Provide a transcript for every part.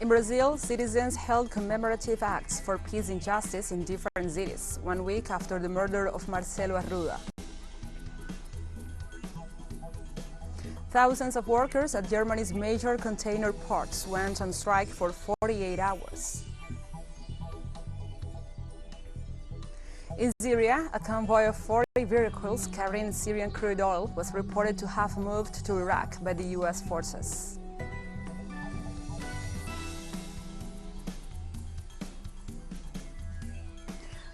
In Brazil, citizens held commemorative acts for peace and justice in different cities, 1 week after the murder of Marcelo Arruda. Thousands of workers at Germany's major container ports went on strike for 48 hours. In Syria, a convoy of 40 vehicles carrying Syrian crude oil was reported to have moved to Iraq by the U.S. forces.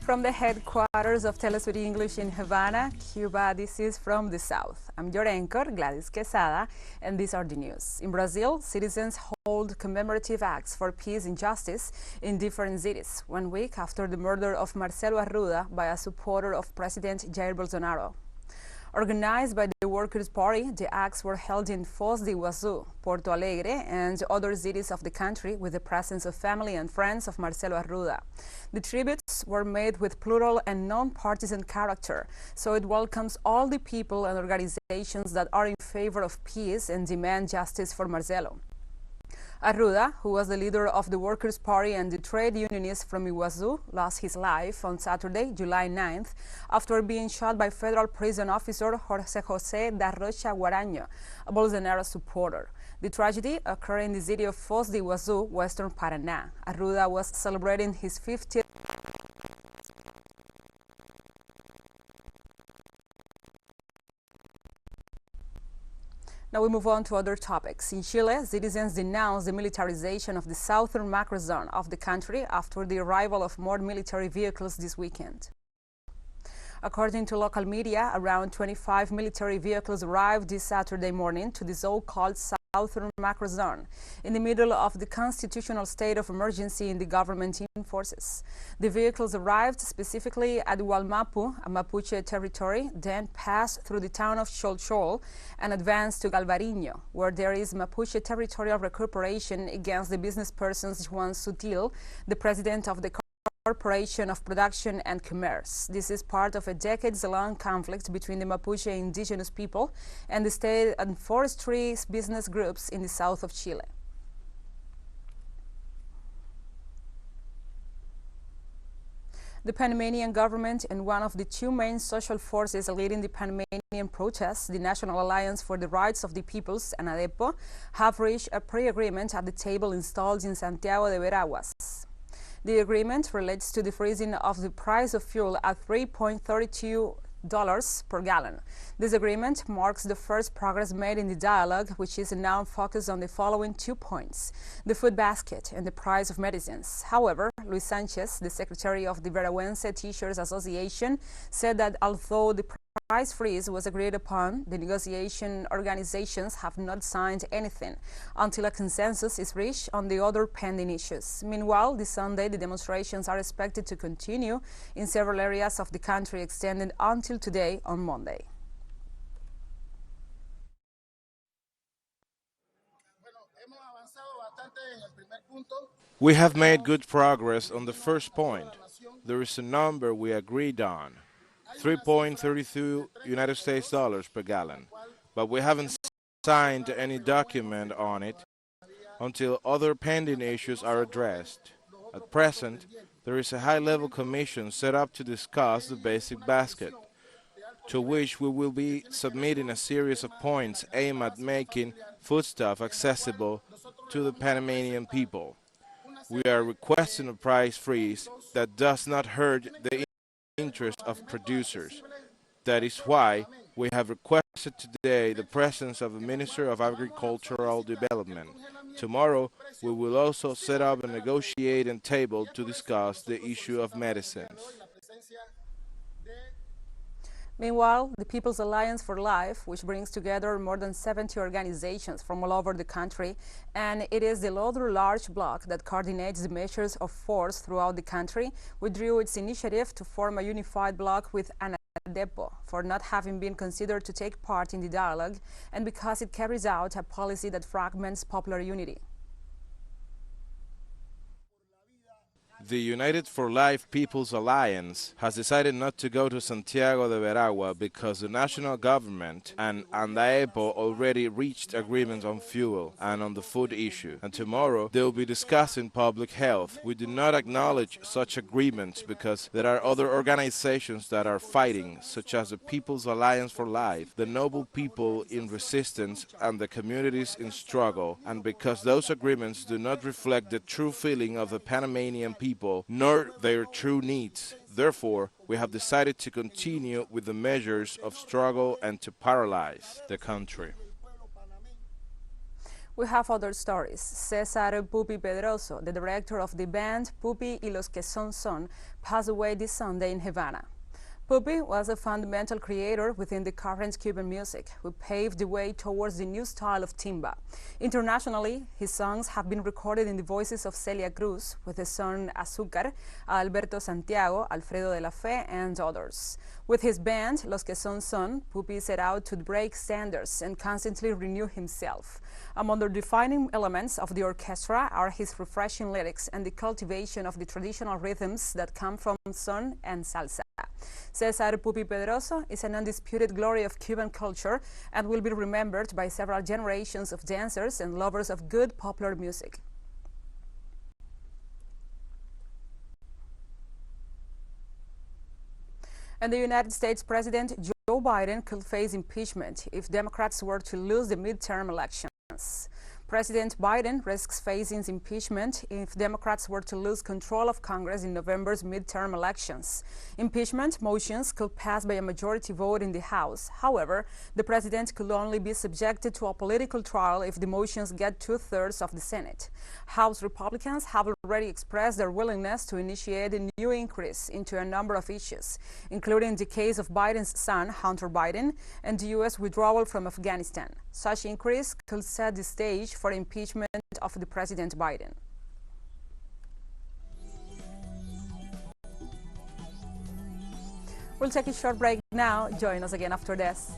From the headquarters of TeleSUR English in Havana, Cuba, this is From the South. I'm your anchor, Gladys Quesada, and these are the news. In Brazil, citizens hold commemorative acts for peace and justice in different cities, 1 week after the murder of Marcelo Arruda by a supporter of President Jair Bolsonaro. Organized by the Workers' Party, the acts were held in Foz do Iguaçu, Porto Alegre, and other cities of the country with the presence of family and friends of Marcelo Arruda. The tributes were made with plural and non-partisan character, so it welcomes all the people and organizations that are in favor of peace and demand justice for Marcelo. Arruda, who was the leader of the Workers' Party and the trade unionist from Iguazu, lost his life on Saturday, July 9th, after being shot by federal prison officer Jorge José da Rocha Guaraño, a Bolsonaro supporter. The tragedy occurred in the city of Foz do Iguaçu, western Paraná. Arruda was celebrating his 50th Now we move on to other topics. In Chile, citizens denounced the militarization of the southern macro zone of the country after the arrival of more military vehicles this weekend. According to local media, around 25 military vehicles arrived this Saturday morning to the so-called southern macro zone, in the middle of the constitutional state of emergency in the government forces. The vehicles arrived specifically at Hualmapu, a Mapuche territory, then passed through the town of Cholchol and advanced to Galvarinho, where there is Mapuche territorial recuperation against the businesspersons Juan Sutil, the president of the Corporation of Production and Commerce. This is part of a decades-long conflict between the Mapuche indigenous people and the state and forestry business groups in the south of Chile. The Panamanian government and one of the two main social forces leading the Panamanian protests, the National Alliance for the Rights of the Peoples, and ADEPO, have reached a pre-agreement at the table installed in Santiago de Veraguas. The agreement relates to the freezing of the price of fuel at $3.32 per gallon. This agreement marks the first progress made in the dialogue, which is now focused on the following 2 points: the food basket and the price of medicines. However, Luis Sanchez, the secretary of the Veraguense Teachers Association, said that although the price freeze was agreed upon, the negotiation organizations have not signed anything until a consensus is reached on the other pending issues. Meanwhile, this Sunday, the demonstrations are expected to continue in several areas of the country, extended until today on Monday. We have made good progress on the first point. There is a number we agreed on, $3.32 United States per gallon, but we haven't signed any document on it until other pending issues are addressed. At present, there is a high-level commission set up to discuss the basic basket, to which we will be submitting a series of points aimed at making foodstuff accessible to the Panamanian people. We are requesting a price freeze that does not hurt the interest of producers. That is why we have requested today the presence of the Minister of Agricultural Development. Tomorrow, we will also set up a negotiating table to discuss the issue of medicines. Meanwhile, the People's Alliance for Life, which brings together more than 70 organizations from all over the country, and it is the other large bloc that coordinates the measures of force throughout the country, withdrew its initiative to form a unified bloc with ADEPO for not having been considered to take part in the dialogue and because it carries out a policy that fragments popular unity. The United for Life People's Alliance has decided not to go to Santiago de Veragua because the national government and ANDAEPO already reached agreements on fuel and on the food issue, and tomorrow they will be discussing public health. We do not acknowledge such agreements because there are other organizations that are fighting, such as the People's Alliance for Life, the noble people in resistance, and the communities in struggle, and because those agreements do not reflect the true feeling of the Panamanian people nor their true needs. Therefore, we have decided to continue with the measures of struggle and to paralyze the country. We have other stories. César Pupi Pedroso, the director of the band Pupi y los que son, passed away this Sunday in Havana. Pupi was a fundamental creator within the current Cuban music, who paved the way towards the new style of timba. Internationally, his songs have been recorded in the voices of Celia Cruz, with his son Azúcar, Alberto Santiago, Alfredo de la Fe, and others. With his band, Los que son, Pupi set out to break standards and constantly renew himself. Among the defining elements of the orchestra are his refreshing lyrics and the cultivation of the traditional rhythms that come from son and salsa. César Pupi Pedroso is an undisputed glory of Cuban culture and will be remembered by several generations of dancers and lovers of good popular music. And the United States President Joe Biden could face impeachment if Democrats were to lose the midterm elections. President Biden risks facing impeachment if Democrats were to lose control of Congress in November's midterm elections. Impeachment motions could pass by a majority vote in the House. However, the president could only be subjected to a political trial if the motions get 2/3 of the Senate. House Republicans have already expressed their willingness to initiate a new increase into a number of issues, including the case of Biden's son, Hunter Biden, and the U.S. withdrawal from Afghanistan. Such increase could set the stage for impeachment of the President Biden. We'll take a short break now. Join us again after this.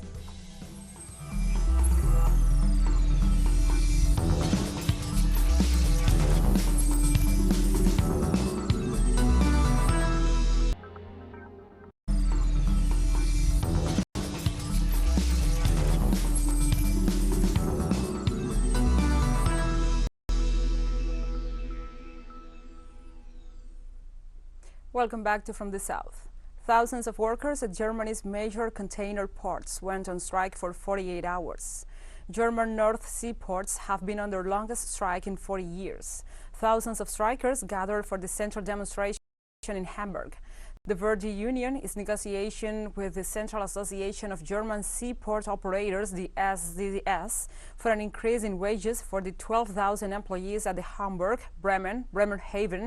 Welcome back to From the South. Thousands of workers at Germany's major container ports went on strike for 48 hours. German North Sea ports have been on their longest strike in 40 years. Thousands of strikers gathered for the central demonstration in Hamburg. The Verdi Union is negotiation with the Central Association of German Seaport Operators, the SDDS, for an increase in wages for the 12,000 employees at the Hamburg, Bremen, Bremerhaven,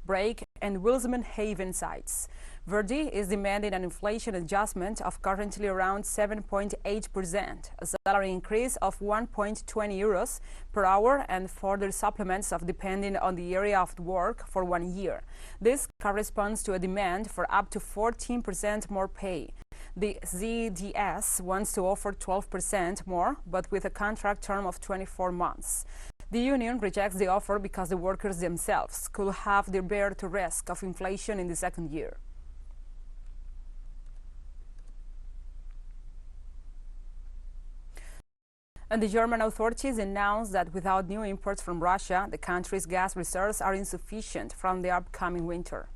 Break, and Wilhelmshaven sites. Verdi is demanding an inflation adjustment of currently around 7.8%, a salary increase of 1.20 euros per hour, and further supplements of depending on the area of work for 1 year. This corresponds to a demand for up to 14% more pay. The ZDS wants to offer 12% more, but with a contract term of 24 months. The union rejects the offer because the workers themselves could have the bear to risk of inflation in the second year. And the German authorities announced that without new imports from Russia, the country's gas reserves are insufficient from the upcoming winter.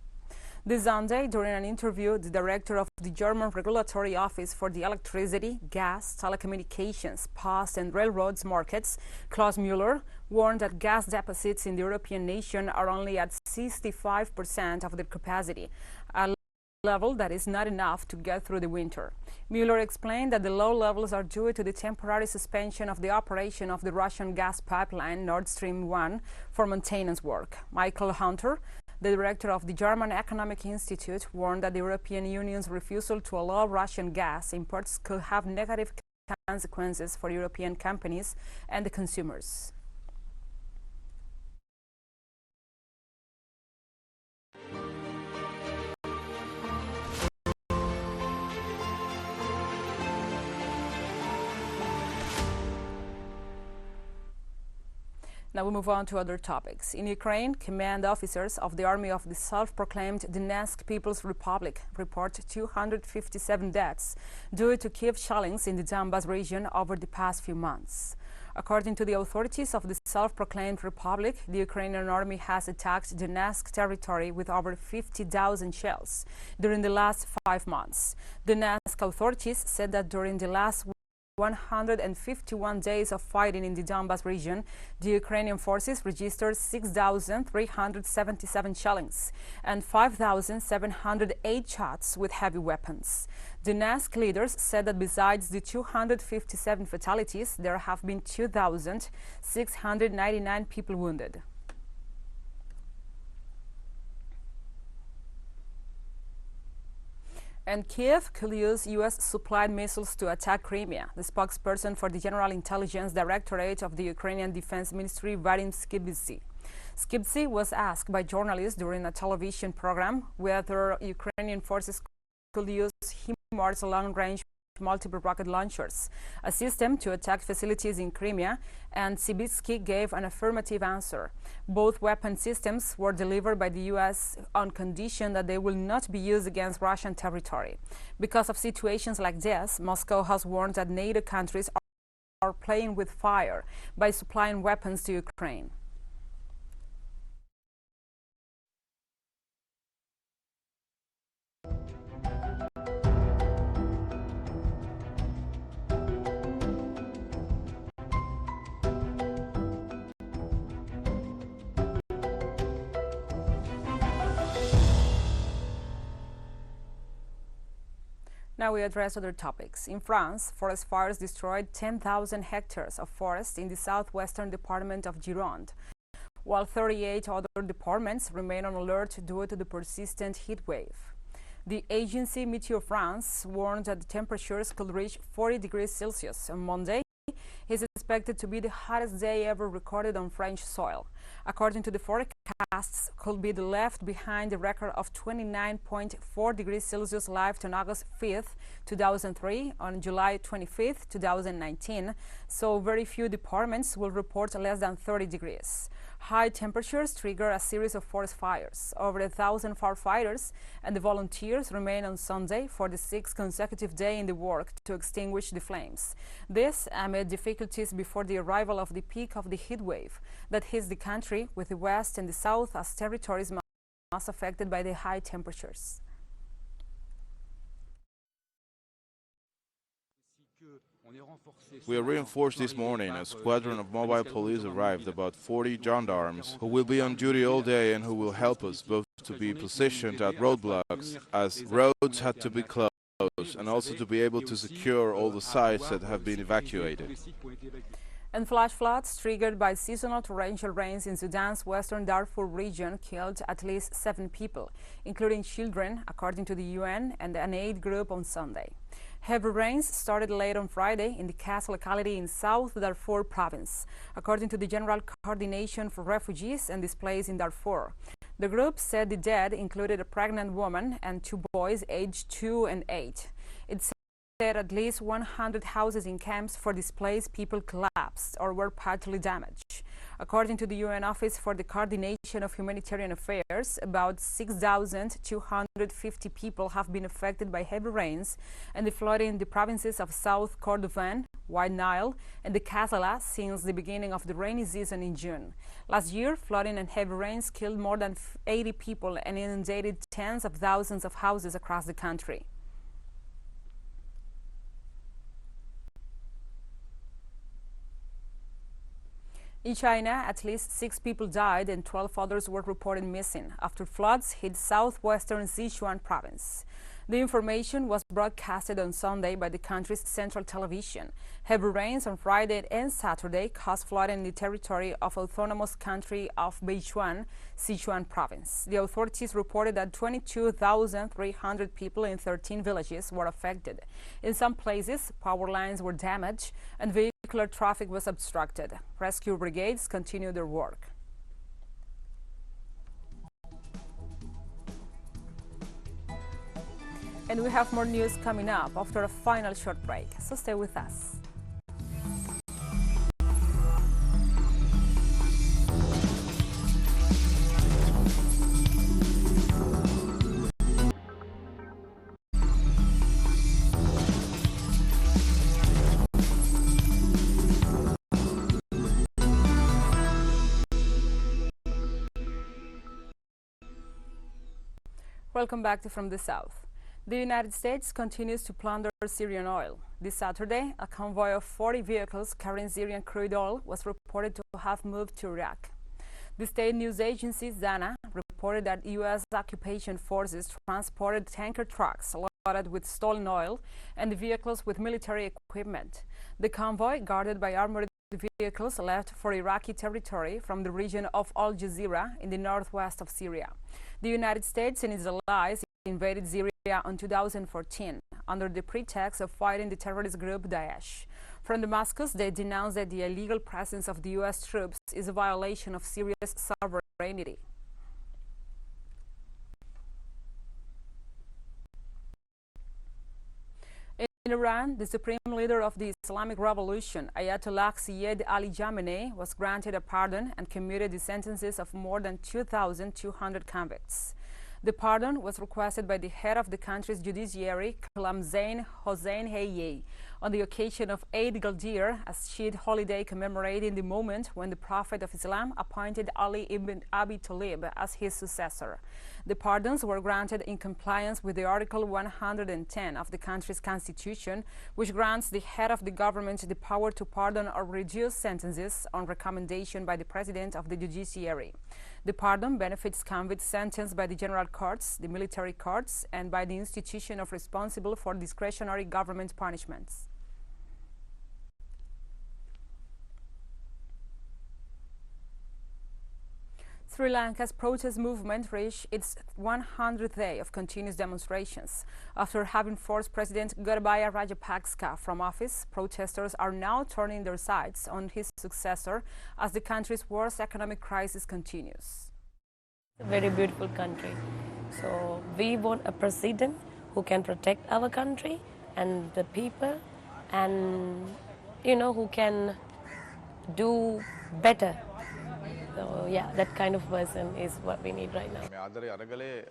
This Sunday, during an interview, the director of the German Regulatory Office for the Electricity, Gas, Telecommunications, Post and Railroads markets, Klaus Müller, warned that gas deposits in the European nation are only at 65% of their capacity, a level that is not enough to get through the winter. Müller explained that the low levels are due to the temporary suspension of the operation of the Russian gas pipeline Nord Stream 1 for maintenance work. Michael Hunter, the director of the German Economic Institute, warned that the European Union's refusal to allow Russian gas imports could have negative consequences for European companies and the consumers. Now we move on to other topics. In Ukraine, command officers of the army of the self-proclaimed Donetsk People's Republic report 257 deaths due to Kiev shellings in the Donbas region over the past few months. According to the authorities of the self-proclaimed republic, the Ukrainian army has attacked Donetsk territory with over 50,000 shells during the last 5 months. Donetsk authorities said that during the last 151 days of fighting in the Donbas region, the Ukrainian forces registered 6,377 shellings and 5,708 shots with heavy weapons. Donetsk leaders said that besides the 257 fatalities, there have been 2,699 people wounded. And Kiev could use U.S.-supplied missiles to attack Crimea. The spokesperson for the General Intelligence Directorate of the Ukrainian Defense Ministry, Vadim Skibitsy. Skibitsy was asked by journalists during a television program whether Ukrainian forces could use HIMARS long-range multiple rocket launchers, a system to attack facilities in Crimea, and Skibitsy gave an affirmative answer. Both weapon systems were delivered by the U.S. on condition that they will not be used against Russian territory. Because of situations like this, Moscow has warned that NATO countries are playing with fire by supplying weapons to Ukraine. Now we address other topics. In France, forest fires destroyed 10,000 hectares of forest in the southwestern department of Gironde, while 38 other departments remain on alert due to the persistent heat wave. The agency Meteo France warned that the temperatures could reach 40 degrees Celsius on Monday. Is expected to be the hottest day ever recorded on French soil. According to the forecasts, could be left behind the record of 29.4 degrees Celsius left on August 5th, 2003, on July 25th, 2019, so very few departments will report less than 30 degrees. High temperatures trigger a series of forest fires. Over 1,000 firefighters and the volunteers remain on Sunday for the 6th consecutive day in the work to extinguish the flames. This amid difficulties before the arrival of the peak of the heat wave that hits the country, with the west and the south as territories most affected by the high temperatures. We are reinforced this morning. A squadron of mobile police arrived, about 40 gendarmes, who will be on duty all day and who will help us both to be positioned at roadblocks, as roads had to be closed, and also to be able to secure all the sites that have been evacuated. And flash floods triggered by seasonal torrential rains in Sudan's western Darfur region killed at least 7 people, including children, according to the UN and an aid group on Sunday. Heavy rains started late on Friday in the Kas locality in South Darfur province, according to the General Coordination for Refugees and Displaced in Darfur. The group said the dead included a pregnant woman and 2 boys aged 2 and 8. It said at least 100 houses in camps for displaced people collapsed or were partly damaged. According to the UN Office for the Coordination of Humanitarian Affairs, about 6,250 people have been affected by heavy rains and the flooding in the provinces of South Kordofan, White Nile, and the Kassala since the beginning of the rainy season in June. Last year, flooding and heavy rains killed more than 80 people and inundated tens of thousands of houses across the country. In China, at least 6 people died and 12 others were reported missing after floods hit southwestern Sichuan province. The information was broadcasted on Sunday by the country's central television. Heavy rains on Friday and Saturday caused flooding in the territory of autonomous country of Beichuan, Sichuan province. The authorities reported that 22,300 people in 13 villages were affected. In some places, power lines were damaged and vehicular traffic was obstructed. Rescue brigades continue their work. And we have more news coming up after a final short break, so stay with us. Welcome back to From the South. The United States continues to plunder Syrian oil. This Saturday, a convoy of 40 vehicles carrying Syrian crude oil was reported to have moved to Iraq. The state news agency ZANA reported that U.S. occupation forces transported tanker trucks loaded with stolen oil and the vehicles with military equipment. The convoy, guarded by armored vehicles, left for Iraqi territory from the region of Al Jazeera in the northwest of Syria. The United States and its allies invaded Syria in 2014 under the pretext of fighting the terrorist group Daesh. From Damascus, they denounced that the illegal presence of the U.S. troops is a violation of Syria's sovereignty. In Iran, the supreme leader of the Islamic Revolution, Ayatollah Syed Ali Khamenei, was granted a pardon and commuted the sentences of more than 2,200 convicts. The pardon was requested by the head of the country's judiciary, Kalamzain Hossein Hayei, on the occasion of Eid al-Fitr, a Shiite holiday commemorating the moment when the Prophet of Islam appointed Ali ibn Abi Talib as his successor. The pardons were granted in compliance with the Article 110 of the country's constitution, which grants the head of the government the power to pardon or reduce sentences on recommendation by the president of the judiciary. The pardon benefits convicts sentenced by the general courts, the military courts, and by the institution of responsible for discretionary government punishments. Sri Lanka's protest movement reached its 100th day of continuous demonstrations. After having forced President Gotabaya Rajapaksa from office, protesters are now turning their sights on his successor as the country's worst economic crisis continues. It's a very beautiful country. So we want a president who can protect our country and the people, and who can do better. So yeah, that kind of person is what we need right now.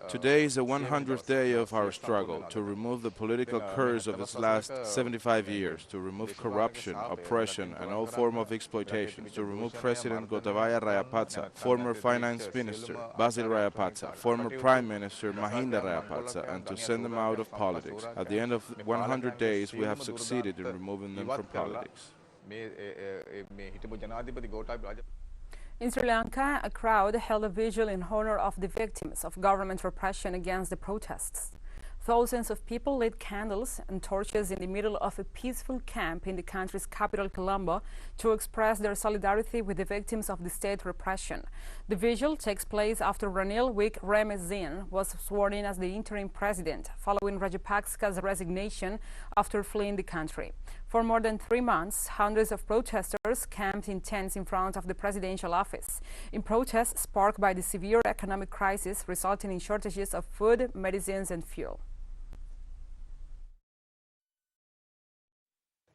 Today is the 100th day of our struggle to remove the political curse of its last 75 years, to remove corruption, oppression, and all form of exploitation, to remove President Gotabaya Rajapaksa, former Finance Minister Basil Rajapaksa, former Prime Minister Mahinda Rajapaksa, and to send them out of politics. At the end of 100 days, we have succeeded in removing them from politics. In Sri Lanka, a crowd held a vigil in honor of the victims of government repression against the protests. Thousands of people lit candles and torches in the middle of a peaceful camp in the country's capital, Colombo, to express their solidarity with the victims of the state repression. The vigil takes place after Ranil Wickremesinghe was sworn in as the interim president, following Rajapaksa's resignation after fleeing the country. For more than 3 months, hundreds of protesters camped in tents in front of the presidential office, in protest sparked by the severe economic crisis resulting in shortages of food, medicines, and fuel.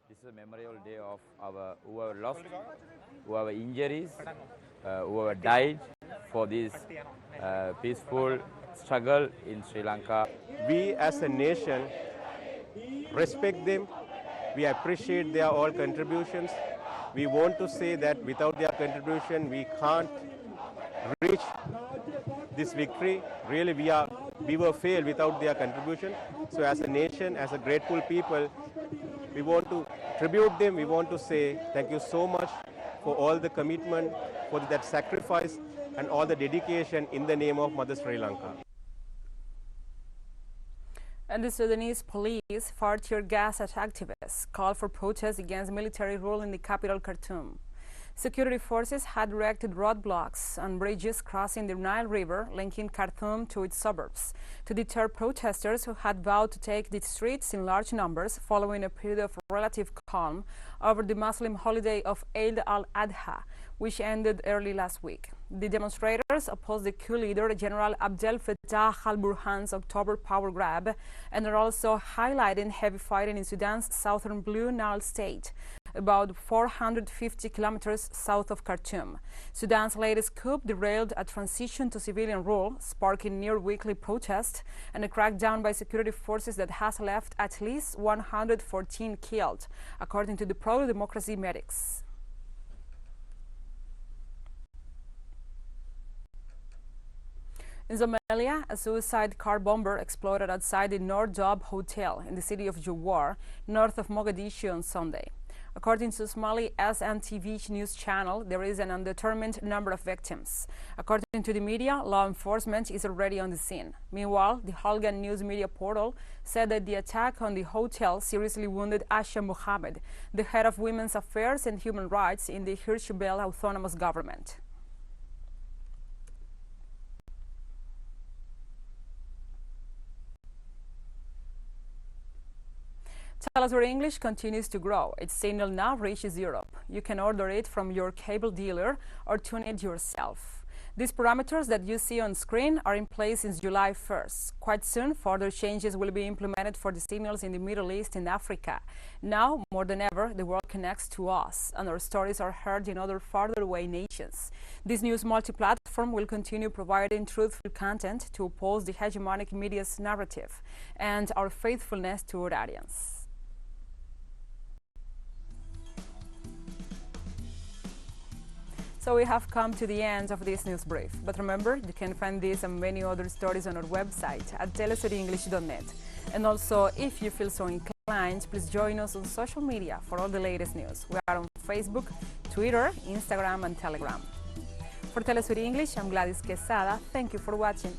This is a memorial day of our who have lost, who have injuries, who have died for this peaceful struggle in Sri Lanka. We as a nation respect them. We appreciate their all contributions. We want to say that without their contribution, we can't reach this victory. Really, we were failed without their contribution. So as a nation, as a grateful people, we want to tribute them. We want to say thank you so much for all the commitment, for that sacrifice, and all the dedication in the name of Mother Sri Lanka. And the Sudanese police fired tear gas at activists, called for protests against military rule in the capital, Khartoum. Security forces had erected roadblocks on bridges crossing the Nile River, linking Khartoum to its suburbs, to deter protesters who had vowed to take the streets in large numbers following a period of relative calm over the Muslim holiday of Eid al-Adha, which ended early last week. The demonstrators opposed the coup leader, General Abdel Fattah al-Burhan's October power grab, and are also highlighting heavy fighting in Sudan's southern Blue Nile state, about 450 kilometers south of Khartoum. Sudan's latest coup derailed a transition to civilian rule, sparking near-weekly protests and a crackdown by security forces that has left at least 114 killed, according to the pro-democracy medics. In Somalia, a suicide car bomber exploded outside the Noor Dob Hotel in the city of Jowar, north of Mogadishu on Sunday. According to Somali SNTV news channel, there is an undetermined number of victims. According to the media, law enforcement is already on the scene. Meanwhile, the Halgan news media portal said that the attack on the hotel seriously wounded Asha Mohammed, the head of Women's Affairs and Human Rights in the Hirshabelle Autonomous Government. TeleSUR English continues to grow. Its signal now reaches Europe. You can order it from your cable dealer or tune it yourself. These parameters that you see on screen are in place since July 1st. Quite soon, further changes will be implemented for the signals in the Middle East and Africa. Now, more than ever, the world connects to us, and our stories are heard in other farther away nations. This news multi-platform will continue providing truthful content to oppose the hegemonic media's narrative and our faithfulness to our audience. So we have come to the end of this news brief. But remember, you can find this and many other stories on our website at telesurenglish.net. And also, if you feel so inclined, please join us on social media for all the latest news. We are on Facebook, Twitter, Instagram, and Telegram. For TeleSUR English, I'm Gladys Quesada. Thank you for watching.